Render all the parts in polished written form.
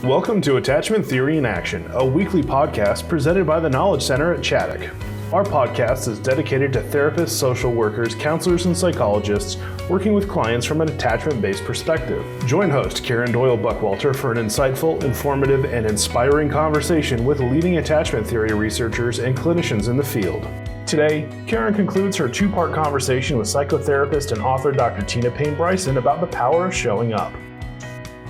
Welcome to Attachment Theory in Action, a weekly podcast presented by the Knowledge Center at Chaddock. Our podcast is dedicated to therapists, social workers, counselors, and psychologists working with clients from an attachment-based perspective. Join host Karen Doyle Buckwalter for an insightful, informative, and inspiring conversation with leading attachment theory researchers and clinicians in the field. Today, Karen concludes her two-part conversation with psychotherapist and author Dr. Tina Payne Bryson about the power of showing up.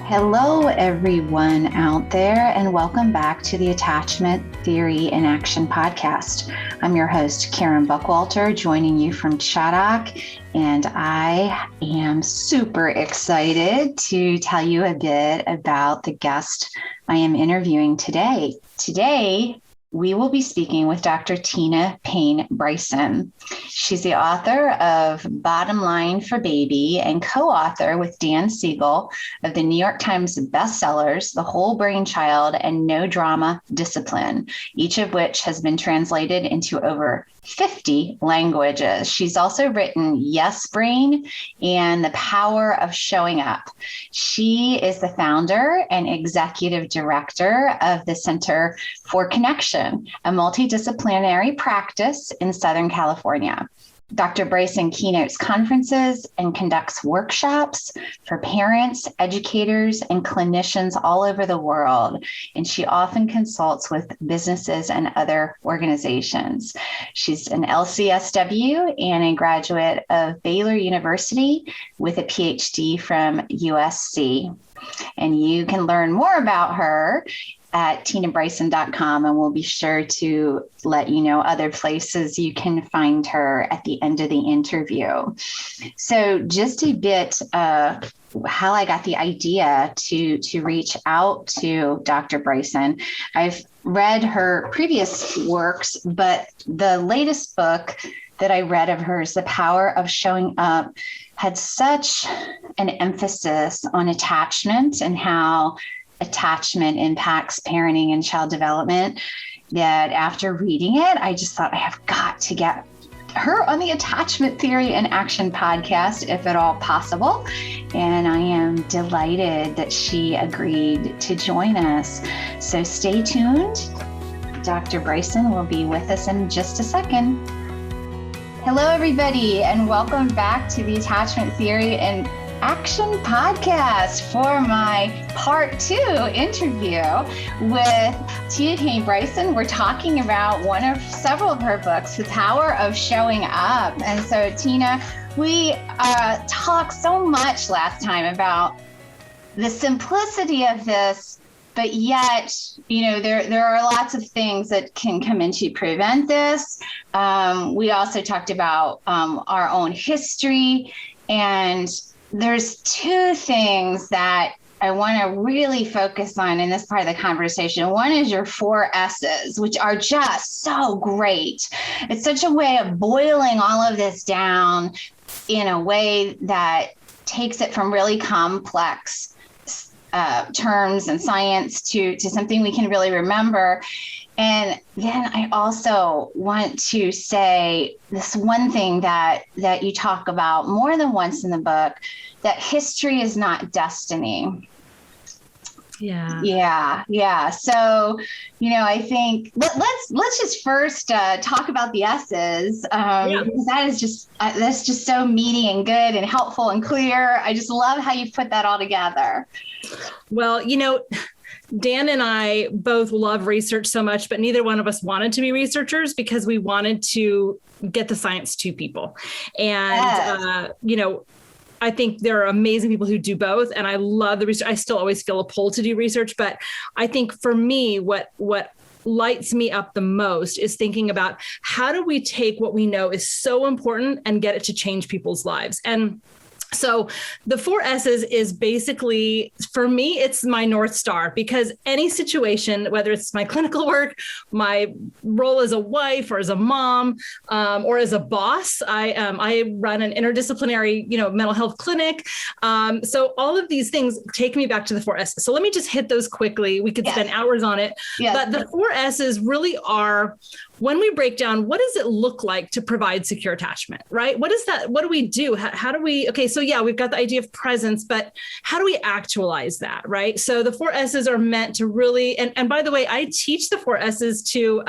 Hello, everyone out there, and welcome back to the Attachment Theory in Action podcast. I'm your host, Karen Buckwalter, joining you from Chaddock, and I am super excited to tell you a bit about the guest I am interviewing today. Today, we will be speaking with Dr. Tina Payne Bryson. She's the author of Bottom Line for Baby and co-author with Dan Siegel of the New York Times bestsellers, The Whole Brain Child and No Drama Discipline, each of which has been translated into over 50 languages. She's also written Yes Brain and The Power of Showing Up. She is the founder and executive director of the Center for Connection, a multidisciplinary practice in Southern California. Dr. Bryson keynotes conferences and conducts workshops for parents, educators, and clinicians all over the world. And she often consults with businesses and other organizations. She's an LCSW and a graduate of Baylor University with a PhD from USC. And you can learn more about her at tinabryson.com, and we'll be sure to let you know other places you can find her at the end of the interview. So just a bit how I got the idea to reach out to Dr. Bryson. I've read her previous works, but the latest book that I read of hers, The Power of Showing Up, had such an emphasis on attachment and how attachment impacts parenting and child development that after reading it, I just thought I have got to get her on the Attachment Theory in Action podcast, if at all possible. And I am delighted that she agreed to join us. So stay tuned. Dr. Bryson will be with us in just a second. Hello, everybody, and welcome back to the Attachment Theory in Action podcast for my part 2 interview with Tina Payne Bryson. We're talking about one of several of her books, The Power of Showing Up. And so, Tina, we talked so much last time about the simplicity of this, but yet, there are lots of things that can come in to prevent this. We also talked about our own history, and there's two things that I want to really focus on in this part of the conversation. One is your 4 S's, which are just so great. It's such a way of boiling all of this down in a way that takes it from really complex terms and science to something we can really remember. And then I also want to say this one thing that you talk about more than once in the book, that history is not destiny. Yeah. So, I think let's just first talk about the S's. Because that's just so meaty and good and helpful and clear. I just love how you put that all together. Well, Dan and I both love research so much, but neither one of us wanted to be researchers because we wanted to get the science to people. And, I think there are amazing people who do both. And I love the research. I still always feel a pull to do research. But I think for me, what lights me up the most is thinking about how do we take what we know is so important and get it to change people's lives. And so the 4 S's is basically, for me, it's my North Star, because any situation, whether it's my clinical work, my role as a wife or as a mom, or as a boss, I run an interdisciplinary, mental health clinic. So all of these things take me back to the 4 S's. So let me just hit those quickly. We could spend hours on it, but the 4 S's really are when we break down, what does it look like to provide secure attachment, right? What is that? What do we do? How do we, okay, so yeah, we've got the idea of presence, but how do we actualize that, right? So the 4 S's are meant to really, and by the way, I teach the 4 S's to,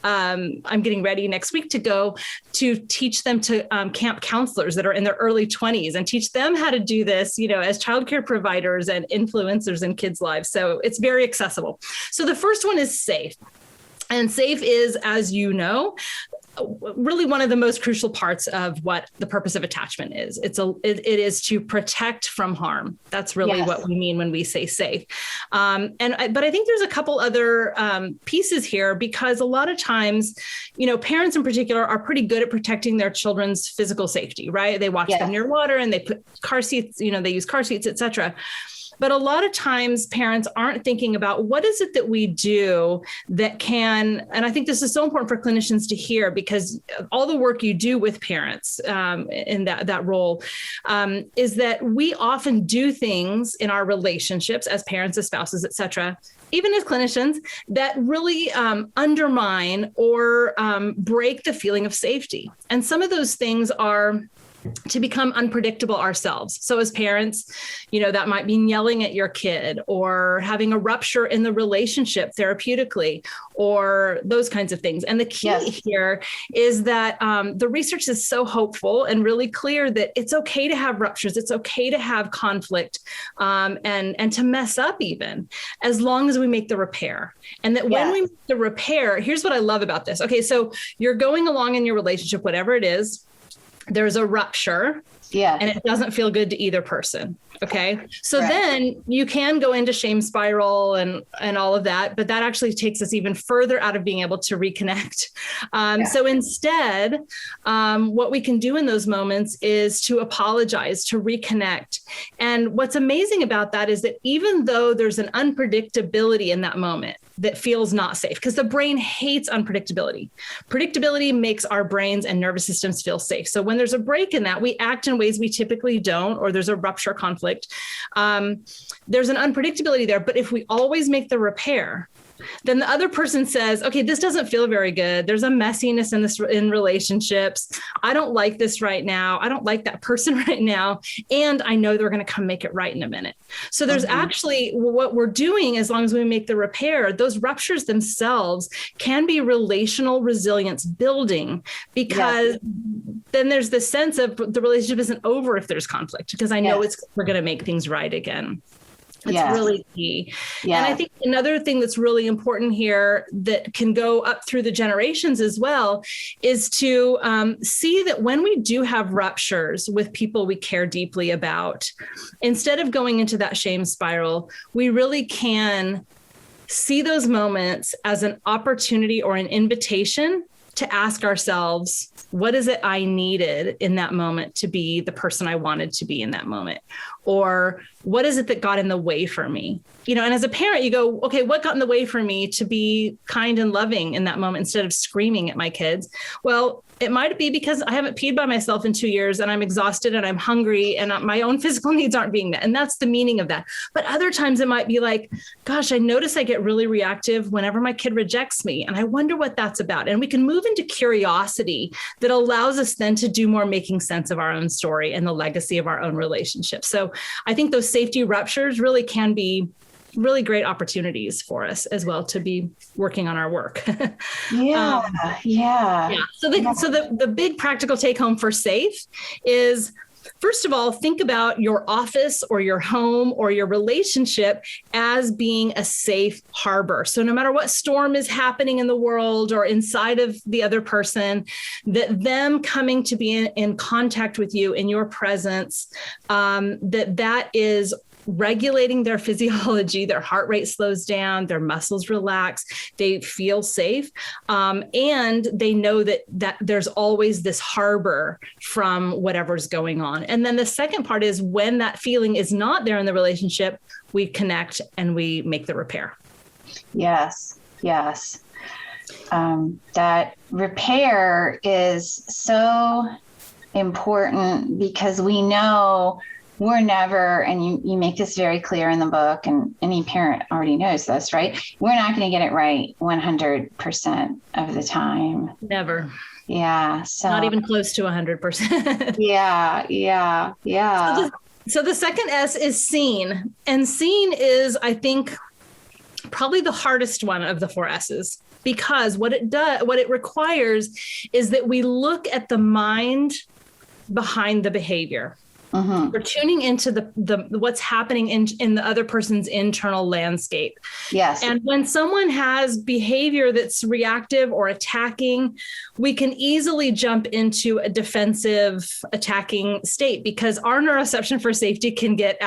I'm getting ready next week to go to teach them to camp counselors that are in their early 20s and teach them how to do this, as childcare providers and influencers in kids' lives. So it's very accessible. So the first one is safe. And safe is, as you know, really one of the most crucial parts of what the purpose of attachment is. It is to protect from harm. That's really what we mean when we say safe. But I think there's a couple other pieces here, because a lot of times, parents in particular are pretty good at protecting their children's physical safety, right? They watch them near water and they put car seats, they use car seats, et cetera. But a lot of times parents aren't thinking about what is it that we do that can, and I think this is so important for clinicians to hear, because all the work you do with parents in that role is that we often do things in our relationships as parents, as spouses, et cetera, even as clinicians, that really undermine or break the feeling of safety. And some of those things are to become unpredictable ourselves. So as parents, that might mean yelling at your kid or having a rupture in the relationship therapeutically or those kinds of things. And the key here is that the research is so hopeful and really clear that it's okay to have ruptures. It's okay to have conflict and to mess up even, as long as we make the repair. And that when we make the repair, here's what I love about this. Okay, so you're going along in your relationship, whatever it is, there's a rupture and it doesn't feel good to either person. Okay. So then you can go into shame spiral and all of that, but that actually takes us even further out of being able to reconnect. So instead, what we can do in those moments is to apologize, to reconnect. And what's amazing about that is that even though there's an unpredictability in that moment that feels not safe, because the brain hates unpredictability. Predictability makes our brains and nervous systems feel safe. So when there's a break in that, we act in ways we typically don't, or there's a rupture conflict. There's an unpredictability there. But if we always make the repair, then the other person says, okay, this doesn't feel very good. There's a messiness in relationships. I don't like this right now. I don't like that person right now. And I know they're going to come make it right in a minute. So there's actually what we're doing, as long as we make the repair, those ruptures themselves can be relational resilience building, because then there's the sense of the relationship isn't over if there's conflict, because I know we're going to make things right again. It's really key. And I think another thing that's really important here that can go up through the generations as well is to see that when we do have ruptures with people we care deeply about, instead of going into that shame spiral, we really can see those moments as an opportunity or an invitation to ask ourselves, what is it I needed in that moment to be the person I wanted to be in that moment? Or what is it that got in the way for me? And as a parent, you go, okay, what got in the way for me to be kind and loving in that moment instead of screaming at my kids? Well, it might be because I haven't peed by myself in 2 years and I'm exhausted and I'm hungry and my own physical needs aren't being met. And that's the meaning of that. But other times it might be like, gosh, I notice I get really reactive whenever my kid rejects me. And I wonder what that's about. And we can move into curiosity that allows us then to do more making sense of our own story and the legacy of our own relationship. So I think those safety ruptures really can be really great opportunities for us as well to be working on our work. So the big practical take home for safe is, first of all, think about your office or your home or your relationship as being a safe harbor. So no matter what storm is happening in the world or inside of the other person, that them coming to be in contact with you in your presence, that is regulating their physiology, their heart rate slows down, their muscles relax, they feel safe, and they know that there's always this harbor from whatever's going on. And then the second part is, when that feeling is not there in the relationship, we connect and we make the repair. Yes. That repair is so important, because we know we're never, and you make this very clear in the book, and any parent already knows this, right? We're not going to get it right 100% of the time. Never. Yeah. So not even close to 100%. Yeah. So the second S is seen. And seen is, I think, probably the hardest one of the 4 S's, because what it requires is that we look at the mind behind the behavior. Mm-hmm. We're tuning into the what's happening in the other person's internal landscape. Yes. And when someone has behavior that's reactive or attacking, we can easily jump into a defensive attacking state, because our neuroception for safety can get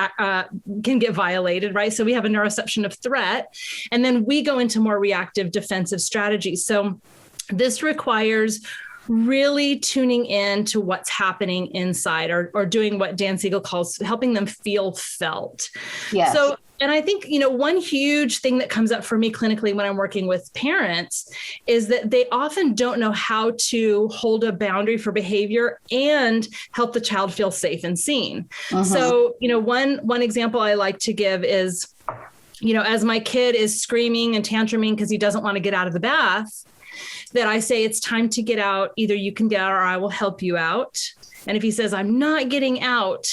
violated, right? So we have a neuroception of threat, and then we go into more reactive defensive strategies. So this requires really tuning in to what's happening inside, or doing what Dan Siegel calls helping them feel felt. Yes. So, and I think, one huge thing that comes up for me clinically when I'm working with parents is that they often don't know how to hold a boundary for behavior and help the child feel safe and seen. Mm-hmm. So, one example I like to give is, as my kid is screaming and tantruming because he doesn't want to get out of the bath, that I say, it's time to get out. Either you can get out or I will help you out. And if he says, I'm not getting out,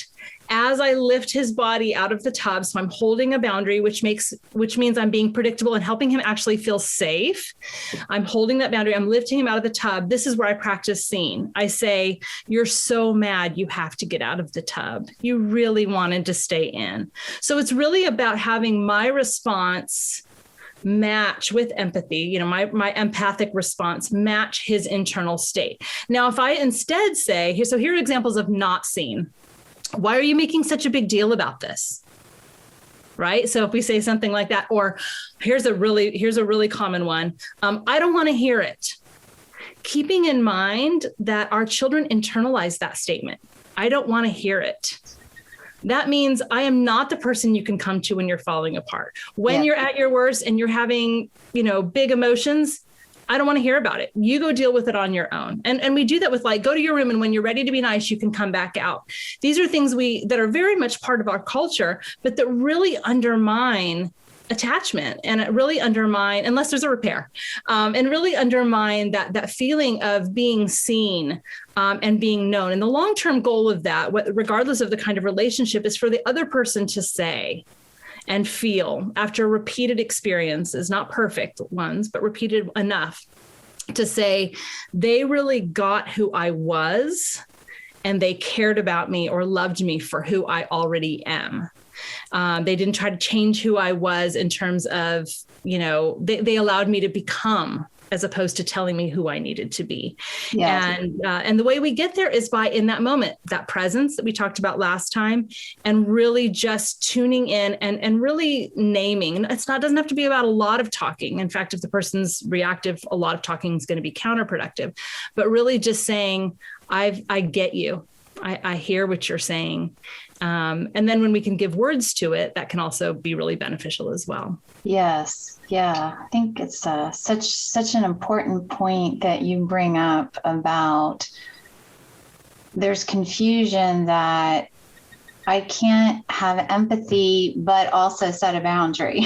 as I lift his body out of the tub, so I'm holding a boundary, which means I'm being predictable and helping him actually feel safe. I'm holding that boundary. I'm lifting him out of the tub. This is where I practice seen. I say, you're so mad you have to get out of the tub. You really wanted to stay in. So it's really about having my response match with empathy, my empathic response match his internal state. Now, if I instead say, here are examples of not seen. Why are you making such a big deal about this? Right? So if we say something like that, or here's a really common one. I don't want to hear it. Keeping in mind that our children internalize that statement. I don't want to hear it. That means I am not the person you can come to when you're falling apart. When you're at your worst and you're having, big emotions, I don't want to hear about it. You go deal with it on your own. And we do that with go to your room, and when you're ready to be nice, you can come back out. These are things that are very much part of our culture, but that really undermine attachment, and it really undermine, unless there's a repair, and really undermine that feeling of being seen and being known. And the long-term goal of that, regardless of the kind of relationship, is for the other person to say and feel, after repeated experiences, not perfect ones, but repeated enough, to say they really got who I was and they cared about me or loved me for who I already am. They didn't try to change who I was in terms of, they allowed me to become, as opposed to telling me who I needed to be. Yes. And the way we get there is by, in that moment, that presence that we talked about last time, and really just tuning in and really naming. Doesn't have to be about a lot of talking. In fact, if the person's reactive, a lot of talking is going to be counterproductive, but really just saying, I get you. I hear what you're saying. And then when we can give words to it, that can also be really beneficial as well. Yes. Yeah. I think it's such an important point that you bring up about there's confusion that I can't have empathy, but also set a boundary.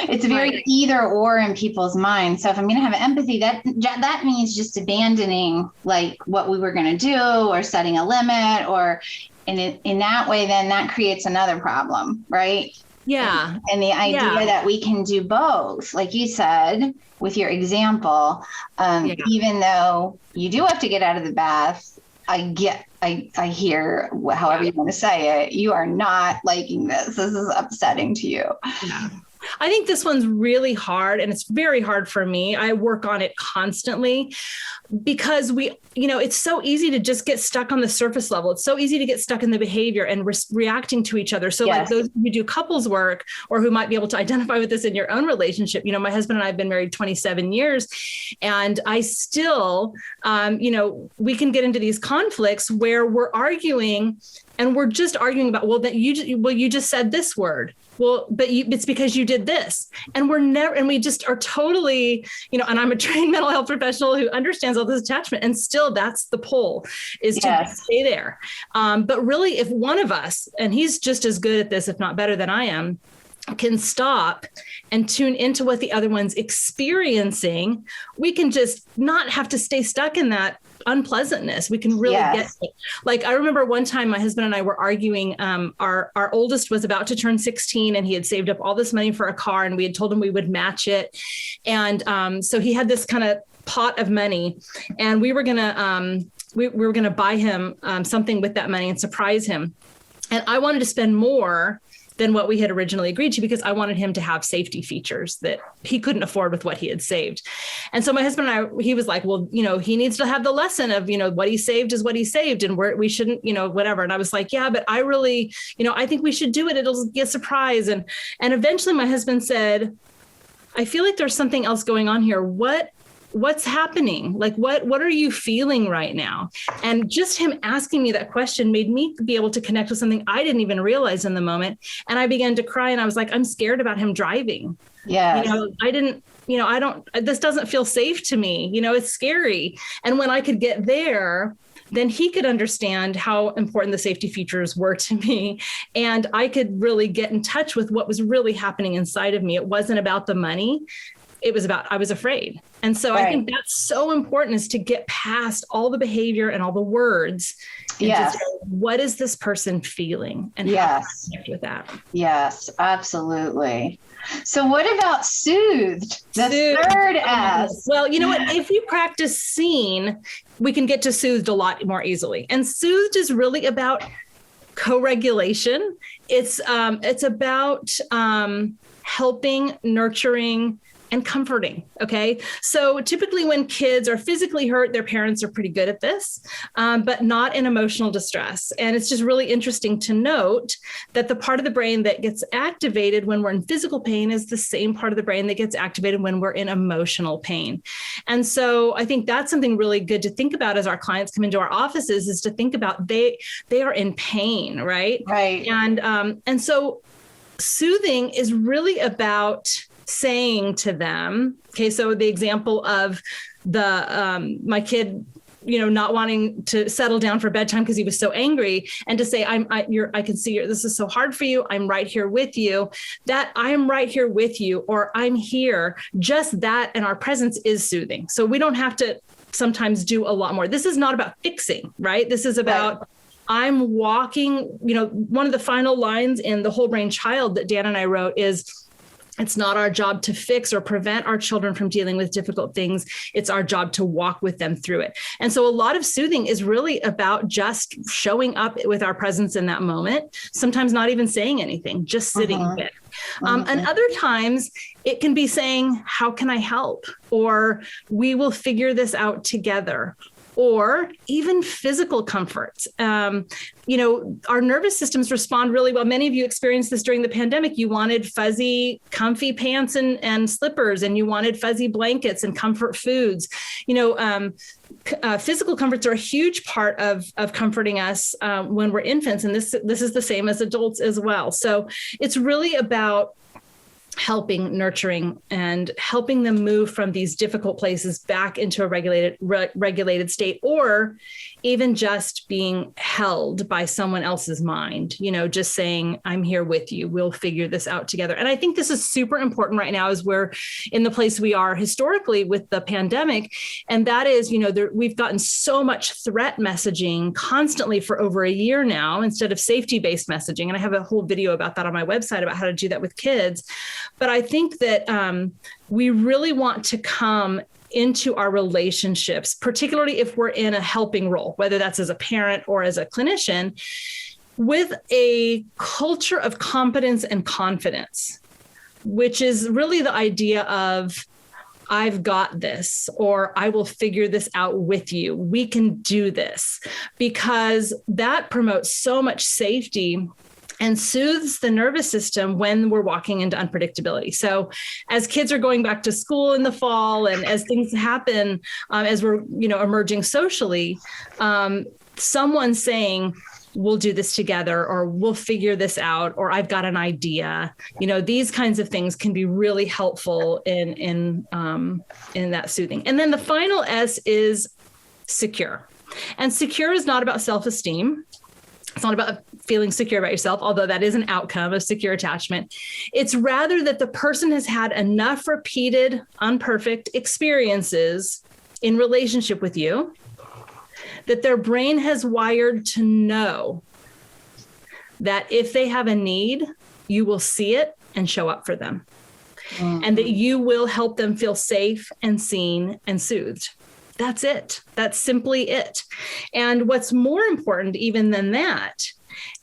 It's very either or in people's minds. So if I'm going to have empathy, that means just abandoning what we were going to do, or setting a limit, or in that way, then that creates another problem, right? Yeah. And the idea that we can do both, like you said, with your example, even though you do have to get out of the bath, I hear however you want to say it. You are not liking this. This is upsetting to you. Yeah. I think this one's really hard, and it's very hard for me. I work on it constantly because it's so easy to just get stuck on the surface level. It's so easy to get stuck in the behavior and reacting to each other. So like those who do couples work, or who might be able to identify with this in your own relationship, my husband and I have been married 27 years, and I still, we can get into these conflicts where we're arguing And we're just arguing about, you just said this word. Well, but it's because you did this. And we just are totally, and I'm a trained mental health professional who understands all this attachment. And still that's the pull, is to stay there. But really, if one of us, and he's just as good at this, if not better than I am, can stop and tune into what the other one's experiencing, we can just not have to stay stuck in that unpleasantness. We can really get it. Like, I remember one time my husband and I were arguing. Our oldest was about to turn 16 and he had saved up all this money for a car, and we had told him we would match it. And so he had this kind of pot of money, and we were gonna we were gonna buy him something with that money and surprise him. And I wanted to spend more than what we had originally agreed to, because I wanted him to have safety features that he couldn't afford with what he had saved. And so my husband and I, he was like, well, he needs to have the lesson of, what he saved is what he saved, and we shouldn't, whatever. And I was like, yeah, but I really, I think we should do it. It'll be a surprise. And eventually my husband said, I feel like there's something else going on here. What's happening? Like, what are you feeling right now? And just him asking me that question made me be able to connect with something I didn't even realize in the moment. And I began to cry, and I was like, I'm scared about him driving. Yeah. This doesn't feel safe to me. It's scary. And when I could get there, then he could understand how important the safety features were to me. And I could really get in touch with what was really happening inside of me. It wasn't about the money. It was about, I was afraid. And so I think that's so important, is to get past all the behavior and all the words. And to say, what is this person feeling? And how to connect with that. Yes, absolutely. So what about soothed? The third S. Well, you know what? If you practice seen, we can get to soothed a lot more easily. And soothed is really about co-regulation. It's about helping, nurturing, and comforting. Okay. So typically when kids are physically hurt, their parents are pretty good at this, but not in emotional distress. And it's just really interesting to note that the part of the brain that gets activated when we're in physical pain is the same part of the brain that gets activated when we're in emotional pain. And so I think that's something really good to think about as our clients come into our offices, is to think about they are in pain, right? Right. And so soothing is really about saying to them, okay, so the example of my kid, not wanting to settle down for bedtime because he was so angry, and to say, I can see this is so hard for you. I'm right here with you. That I'm right here with you, or I'm here. Just that, and our presence is soothing. So we don't have to sometimes do a lot more. This is not about fixing, right? This is about I'm walking. One of the final lines in The Whole Brain Child that Dan and I wrote is, it's not our job to fix or prevent our children from dealing with difficult things. It's our job to walk with them through it. And so a lot of soothing is really about just showing up with our presence in that moment, sometimes not even saying anything, just sitting with. And other times it can be saying, how can I help? Or we will figure this out together. Or even physical comforts. Our nervous systems respond really well. Many of you experienced this during the pandemic. You wanted fuzzy, comfy pants and slippers, and you wanted fuzzy blankets and comfort foods. Physical comforts are a huge part of comforting us when we're infants. And this is the same as adults as well. So it's really about helping, nurturing, and helping them move from these difficult places back into a regulated state, or even just being held by someone else's mind, just saying, I'm here with you. We'll figure this out together. And I think this is super important right now as we're in the place we are historically with the pandemic. And that is, we've gotten so much threat messaging constantly for over a year now, instead of safety-based messaging. And I have a whole video about that on my website about how to do that with kids. But I think that we really want to come into our relationships, particularly if we're in a helping role, whether that's as a parent or as a clinician, with a culture of competence and confidence, which is really the idea of, I've got this, or I will figure this out with you. We can do this, because that promotes so much safety and soothes the nervous system when we're walking into unpredictability. So as kids are going back to school in the fall, and as things happen, as we're, emerging socially, someone saying, we'll do this together, or we'll figure this out, or I've got an idea. These kinds of things can be really helpful in that soothing. And then the final S is secure. And secure is not about self-esteem. It's not about feeling secure about yourself, although that is an outcome of secure attachment. It's rather that the person has had enough repeated, unperfect experiences in relationship with you that their brain has wired to know that if they have a need, you will see it and show up for them. And that you will help them feel safe and seen and soothed. That's it. That's simply it. And what's more important even than that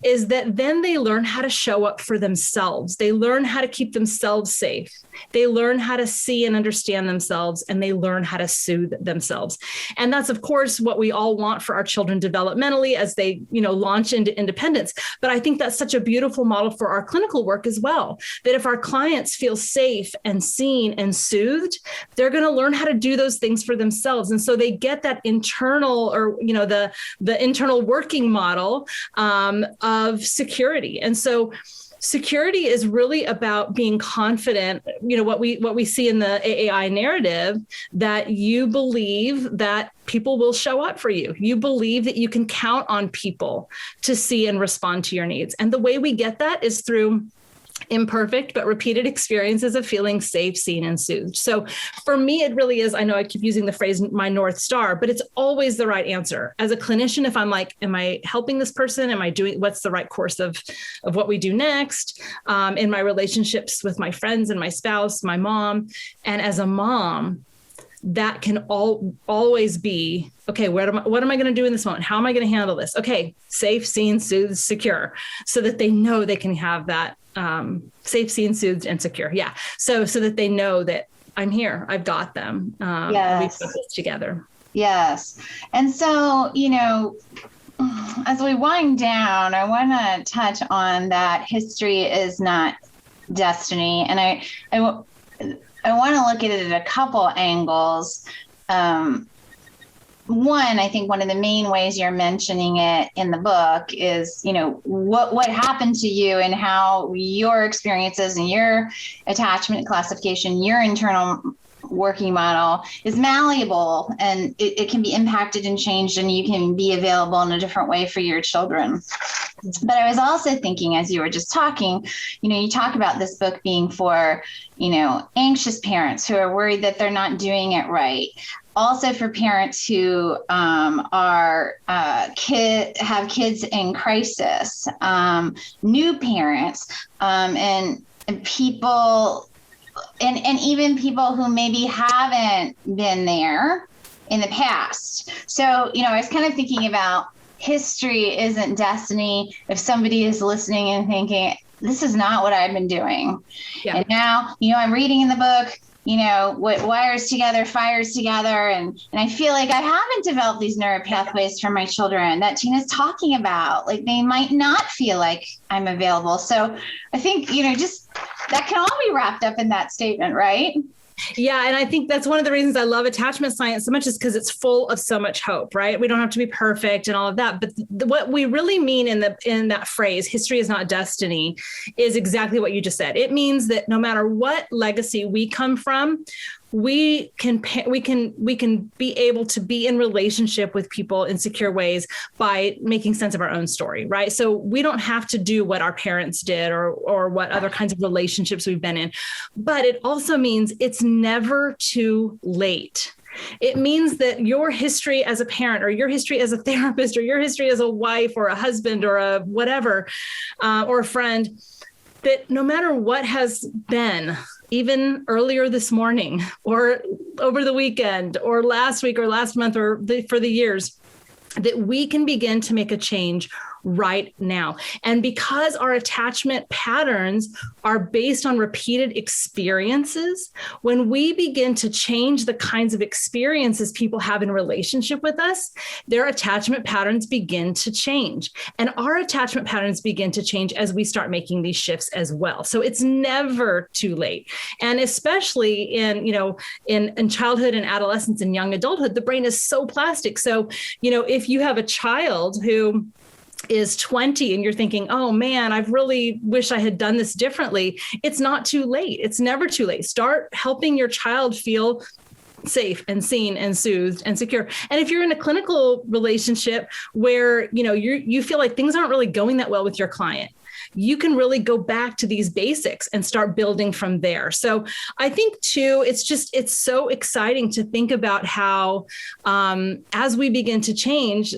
is that then they learn how to show up for themselves. They learn how to keep themselves safe. They learn how to see and understand themselves, and they learn how to soothe themselves. And that's, of course, what we all want for our children developmentally as they, launch into independence. But I think that's such a beautiful model for our clinical work as well, that if our clients feel safe and seen and soothed, they're going to learn how to do those things for themselves. And so they get that internal, or, the internal working model of security. And so security is really about being confident, what we see in the AAI narrative, that you believe that people will show up for you. You believe that you can count on people to see and respond to your needs. And the way we get that is through imperfect but repeated experiences of feeling safe, seen, and soothed. So for me, it really is, I know I keep using the phrase my North Star, but it's always the right answer. As a clinician, if I'm like, am I helping this person? Am I doing, what's the right course of what we do next? In my relationships with my friends and my spouse, my mom. And as a mom, that can always be, okay, what am I going to do in this moment? How am I going to handle this? Okay, safe, seen, soothed, secure, so that they know they can have that safe, seen, soothed, and secure. Yeah. So that they know that I'm here, I've got them. Yes. We put this together. Yes. And so, as we wind down, I want to touch on that history is not destiny. And I want to look at it at a couple angles. One, I think one of the main ways you're mentioning it in the book is, what happened to you and how your experiences and your attachment classification, your internal working model is malleable, and it can be impacted and changed, and you can be available in a different way for your children. But I was also thinking, as you were just talking, you talk about this book being for, anxious parents who are worried that they're not doing it right. Also for parents who have kids in crisis, new parents, and people, and even people who maybe haven't been there in the past. So, I was kind of thinking about history isn't destiny. If somebody is listening and thinking, this is not what I've been doing. Yeah. And now, I'm reading in the book, what wires together, fires together. And I feel like I haven't developed these neural pathways for my children that Tina's talking about. Like, they might not feel like I'm available. So I think, just that can all be wrapped up in that statement, right? Yeah. And I think that's one of the reasons I love attachment science so much, is because it's full of so much hope, right? We don't have to be perfect and all of that. But what we really mean in that phrase, history is not destiny, is exactly what you just said. It means that no matter what legacy we come from, we can be able to be in relationship with people in secure ways by making sense of our own story, right? So we don't have to do what our parents did or what other kinds of relationships we've been in. But it also means it's never too late. It means that your history as a parent, or your history as a therapist, or your history as a wife or a husband or a whatever, or a friend, that no matter what has been, even earlier this morning or over the weekend or last week or last month or for the years, that we can begin to make a change right now. And because our attachment patterns are based on repeated experiences, when we begin to change the kinds of experiences people have in relationship with us, their attachment patterns begin to change. And our attachment patterns begin to change as we start making these shifts as well. So it's never too late. And especially in childhood and adolescence and young adulthood, the brain is so plastic. So, if you have a child who is 20 and you're thinking, oh man, I really wish I had done this differently. It's not too late. It's never too late. Start helping your child feel safe and seen and soothed and secure. And if you're in a clinical relationship where, you feel like things aren't really going that well with your client, you can really go back to these basics and start building from there. So I think too, it's so exciting to think about how, as we begin to change,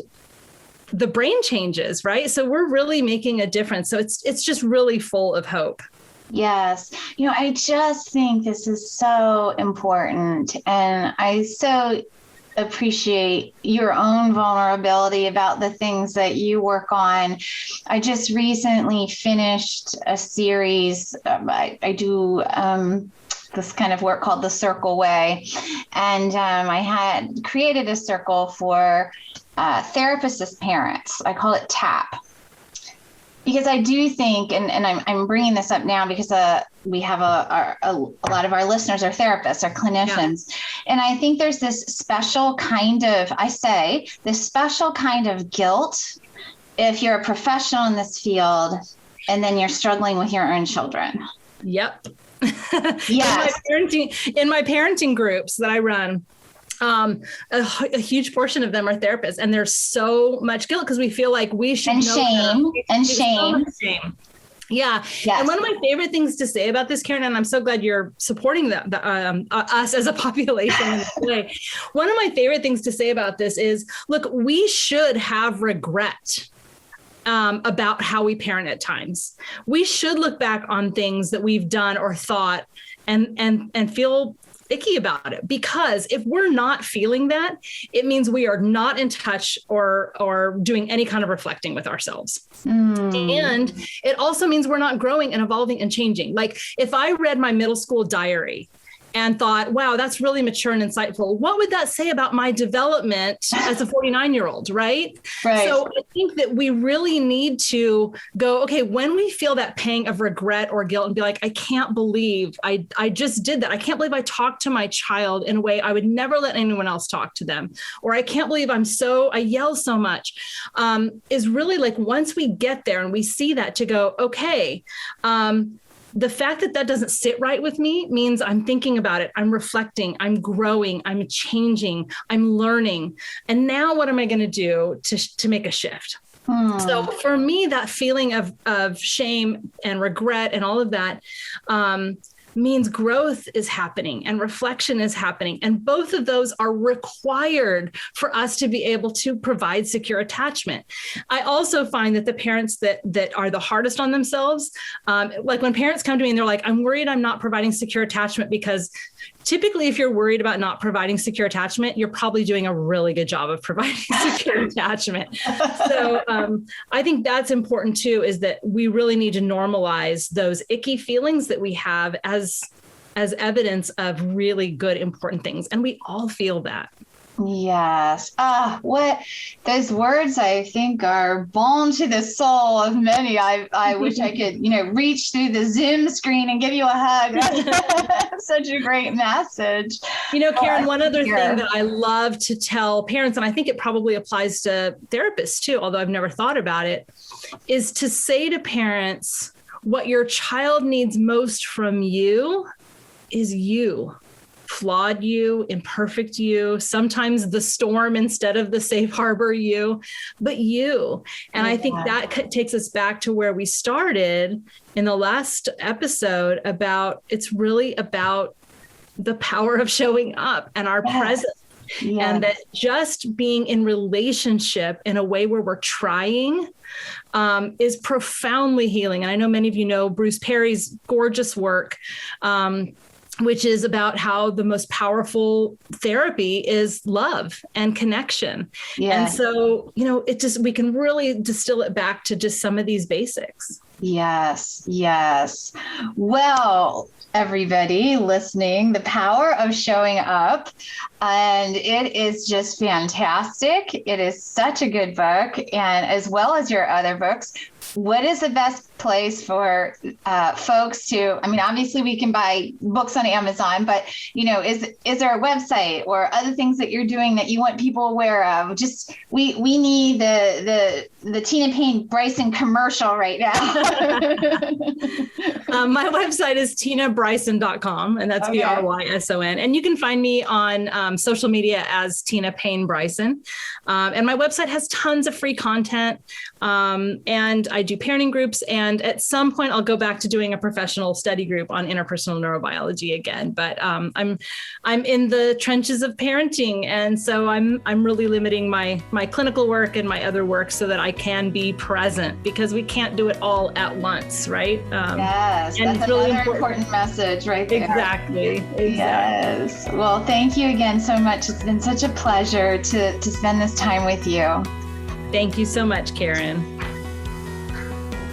the brain changes, right? So we're really making a difference. So it's just really full of hope. Yes. I just think this is so important. And I so appreciate your own vulnerability about the things that you work on. I just recently finished a series. I do this kind of work called The Circle Way. And I had created a circle for therapists as parents. I call it TAP. Because I do think, and I'm bringing this up now because we have a lot of our listeners are therapists, are clinicians. Yeah. And I think there's this special kind of, this special kind of guilt if you're a professional in this field and then you're struggling with your own children. Yep. Yes. In my parenting groups that I run, a huge portion of them are therapists, and there's so much guilt because we feel like we should know shame. Yeah. Yes. And one of my favorite things to say about this, Karen, and I'm so glad you're supporting us as a population in this way. One of my favorite things to say about this is, look, we should have regret about how we parent at times. We should look back on things that we've done or thought and feel icky about it, because if we're not feeling that, it means we are not in touch or doing any kind of reflecting with ourselves. And it also means we're not growing and evolving and changing. Like if I read my middle school diary and thought, wow, that's really mature and insightful, what would that say about my development as a 49-year-old, right? Right. So I think that we really need to go, okay, when we feel that pang of regret or guilt and be like, I can't believe I just did that. I can't believe I talked to my child in a way I would never let anyone else talk to them. Or I can't believe I yell so much, is really like, once we get there and we see that, to go, okay, the fact that doesn't sit right with me means I'm thinking about it. I'm reflecting, I'm growing, I'm changing, I'm learning. And now what am I going to do to make a shift? So for me, that feeling of shame and regret and all of that, means growth is happening and reflection is happening. And both of those are required for us to be able to provide secure attachment. I also find that the parents that are the hardest on themselves, like when parents come to me and they're like, I'm worried I'm not providing secure attachment, because typically, if you're worried about not providing secure attachment, you're probably doing a really good job of providing secure attachment. So I think that's important too, is that we really need to normalize those icky feelings that we have as evidence of really good, important things. And we all feel that. Yes. What those words, I think, are balm to the soul of many. I wish I could, reach through the Zoom screen and give you a hug. That's such a great message. Karen, one other thing that I love to tell parents, and I think it probably applies to therapists too, although I've never thought about it, is to say to parents, what your child needs most from you is you. Flawed you, imperfect you, sometimes the storm instead of the safe harbor you, but you. And I think that takes us back to where we started in the last episode about, it's really about the power of showing up and our presence. Yeah. And that just being in relationship in a way where we're trying is profoundly healing. And I know many of you know Bruce Perry's gorgeous work, which is about how the most powerful therapy is love and connection. Yeah. And so, we can really distill it back to just some of these basics. Yes, yes. Well, everybody listening, The Power of Showing Up. And it is just fantastic. It is such a good book. And as well as your other books, what is the best place for folks to, I mean, obviously we can buy books on Amazon, but, is there a website or other things that you're doing that you want people aware of? Just, we need the Tina Payne Bryson commercial right now. My website is tinabryson.com, and that's Bryson. And you can find me on social media as Tina Payne Bryson. And my website has tons of free content. And I do parenting groups. And at some point, I'll go back to doing a professional study group on interpersonal neurobiology again. But I'm in the trenches of parenting. And so I'm really limiting my clinical work and my other work so that I can be present, because we can't do it all at once, right? Yes, and that's really another important message right there. Exactly. Yes. Well, thank you again so much. It's been such a pleasure to spend this time with you. Thank you so much, Karen.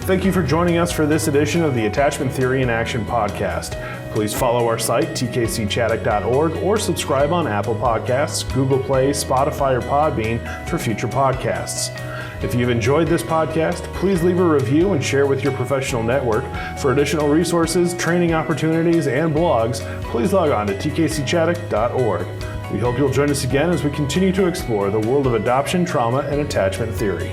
Thank you for joining us for this edition of the Attachment Theory in Action podcast. Please follow our site, tkcchaddock.org, or subscribe on Apple Podcasts, Google Play, Spotify, or Podbean for future podcasts. If you've enjoyed this podcast, please leave a review and share with your professional network. For additional resources, training opportunities, and blogs, please log on to tkcchaddock.org. We hope you'll join us again as we continue to explore the world of adoption, trauma, and attachment theory.